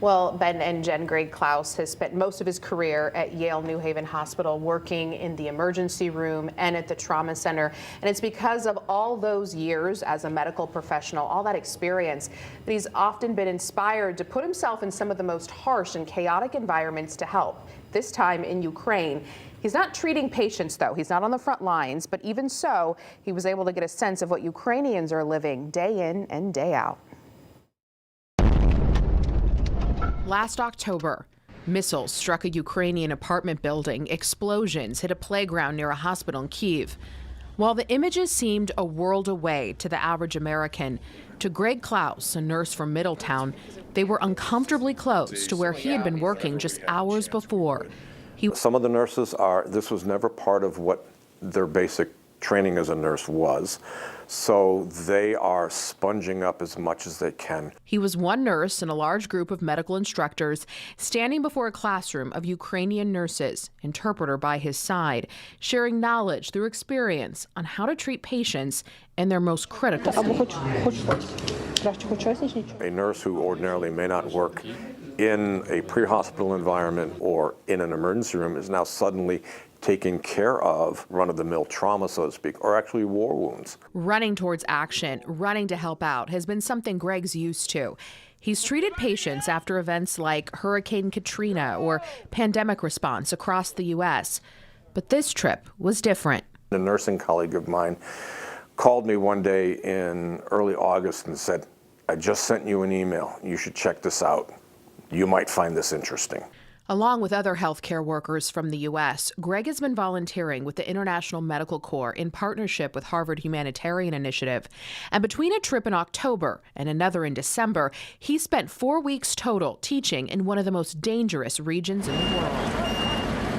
Well, Ben and Jen, Greg Klaus has spent most of his career at Yale New Haven Hospital working in the emergency room and at the trauma center. And it's because of all those years as a medical professional, all that experience, that he's often been inspired to put himself in some of the most harsh and chaotic environments to help, this time in Ukraine. He's not treating patients, though. He's not on the front lines, but even so, he was able to get a sense of what Ukrainians are living day in and day out. Last October, missiles struck a Ukrainian apartment building. Explosions hit a playground near a hospital in Kyiv. While the images seemed a world away to the average American, to Greg Klaus, a nurse from Middletown, they were uncomfortably close to where he had been working just hours before. Some of the nurses this was never part of what their basic training as a nurse was. So they are sponging up as much as they can. He was one nurse in a large group of medical instructors standing before a classroom of Ukrainian nurses, interpreter by his side, sharing knowledge through experience on how to treat patients in their most critical state. A nurse who ordinarily may not work in a pre-hospital environment or in an emergency room is now suddenly taking care of run-of-the-mill trauma, so to speak, or actually war wounds. Running towards action, running to help out has been something Greg's used to. He's treated patients after events like Hurricane Katrina or pandemic response across the U.S. But this trip was different. A nursing colleague of mine called me one day in early August and said, "I just sent you an email. You should check this out. You might find this interesting." Along with other healthcare workers from the U.S., Greg has been volunteering with the International Medical Corps in partnership with Harvard Humanitarian Initiative. And between a trip in October and another in December, he spent 4 weeks total teaching in one of the most dangerous regions in the world,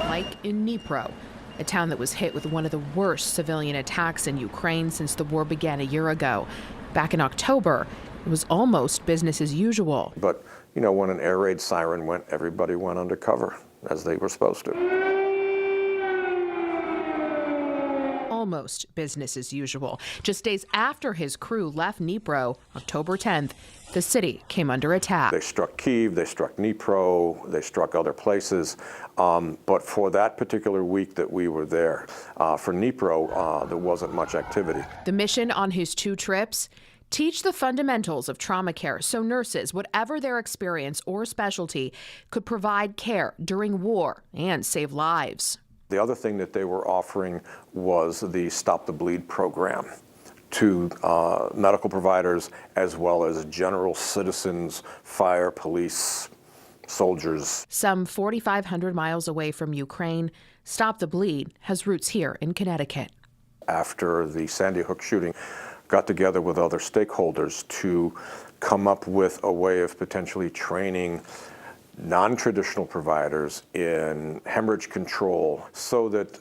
like in Dnipro, a town that was hit with one of the worst civilian attacks in Ukraine since the war began a year ago. Back in October, it was almost business as usual. But you know, when an air raid siren went, everybody went undercover, as they were supposed to. Almost business as usual. Just days after his crew left Dnipro, October 10th, the city came under attack. They struck Kyiv, they struck Dnipro, they struck other places. But for that particular week that we were there, for Dnipro, there wasn't much activity. The mission on his 2 trips? Teach the fundamentals of trauma care so nurses, whatever their experience or specialty, could provide care during war and save lives. The other thing that they were offering was the Stop the Bleed program to medical providers as well as general citizens, fire, police, soldiers. Some 4,500 miles away from Ukraine, Stop the Bleed has roots here in Connecticut. After the Sandy Hook shooting, got together with other stakeholders to come up with a way of potentially training non-traditional providers in hemorrhage control so that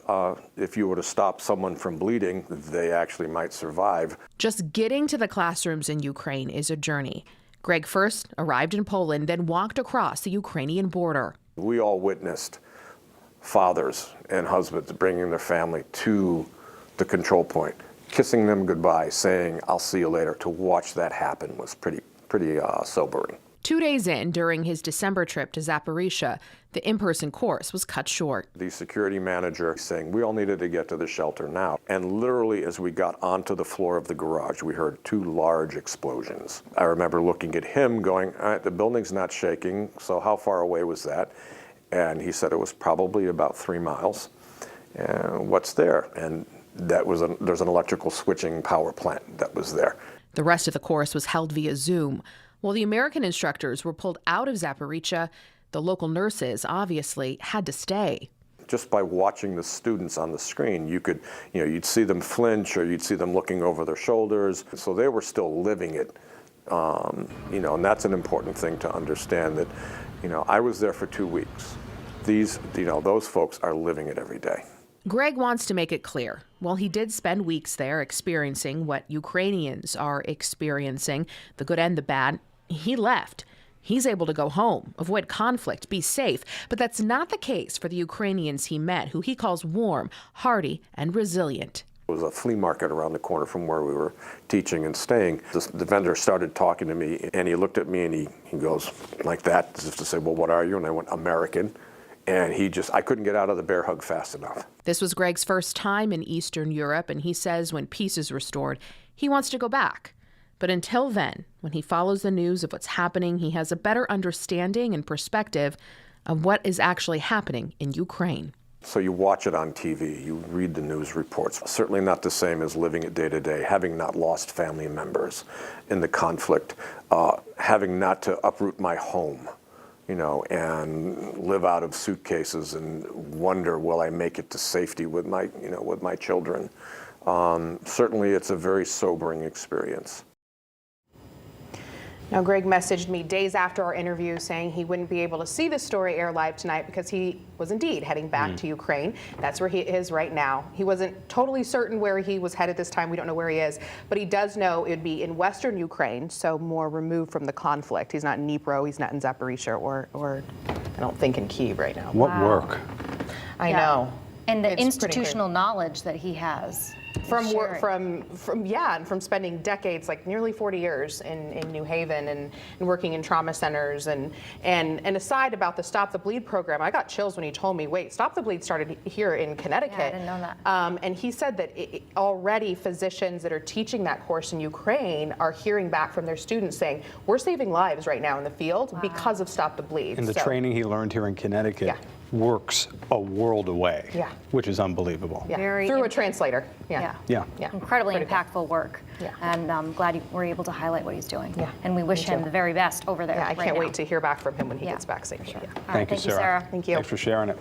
if you were to stop someone from bleeding, they actually might survive. Just getting to the classrooms in Ukraine is a journey. Greg first arrived in Poland, then walked across the Ukrainian border. We all witnessed fathers and husbands bringing their family to the control point, kissing them goodbye, saying, "I'll see you later." To watch that happen was pretty sobering. 2 days in, during his December trip to Zaporizhia, the in-person course was cut short. The security manager saying we all needed to get to the shelter now. And literally as we got onto the floor of the garage, we heard 2 large explosions. I remember looking at him going, all right, the building's not shaking, so how far away was that? And he said it was probably about 3 miles. And what's there? And there's an electrical switching power plant that was there. The rest of the course was held via Zoom. While the American instructors were pulled out of Zaporizhia, the local nurses obviously had to stay. Just by watching the students on the screen, you'd see them flinch or you'd see them looking over their shoulders. So they were still living it, and that's an important thing to understand that, I was there for 2 weeks. Those folks are living it every day. Greg wants to make it clear, while he did spend weeks there experiencing what Ukrainians are experiencing, the good and the bad, he left. He's able to go home, avoid conflict, be safe. But that's not the case for the Ukrainians he met, who he calls warm, hardy, and resilient. It was a flea market around the corner from where we were teaching and staying. The vendor started talking to me, and he looked at me and he goes like that, as if to say, well, what are you? And I went, American. And I couldn't get out of the bear hug fast enough. This was Greg's first time in Eastern Europe, and he says when peace is restored, he wants to go back. But until then, when he follows the news of what's happening, he has a better understanding and perspective of what is actually happening in Ukraine. So you watch it on TV, you read the news reports. Certainly not the same as living it day to day, having not lost family members in the conflict, having not to uproot my home, and live out of suitcases and wonder, will I make it to safety with my children? Certainly it's a very sobering experience. Now, Greg messaged me days after our interview saying he wouldn't be able to see the story air live tonight because he was indeed heading back to Ukraine. That's where he is right now. He wasn't totally certain where he was headed this time. We don't know where he is, but he does know it would be in Western Ukraine, so more removed from the conflict. He's not in Dnipro, he's not in Zaporizhia, or I don't think in Kyiv right now. What work? I know. And the It's pretty institutional knowledge that he has. From spending decades, like nearly 40 years in New Haven and working in trauma centers and aside about the Stop the Bleed program, I got chills when he told me, wait, Stop the Bleed started here in Connecticut. Yeah, I didn't know that. And he said that already physicians that are teaching that course in Ukraine are hearing back from their students saying, we're saving lives right now in the field because of Stop the Bleed. And the training he learned here in Connecticut works a world away, which is unbelievable. Yeah. Very Through a translator. Yeah. Incredibly Critical. impactful work. Yeah. And I'm glad you were able to highlight what he's doing. Yeah. And we wish him the very best over there. Yeah, I can't now. wait to hear back from him when he Yeah, gets back safely. Sure. Yeah. All right, Thank you, Sarah. Thank you. Thanks for sharing it.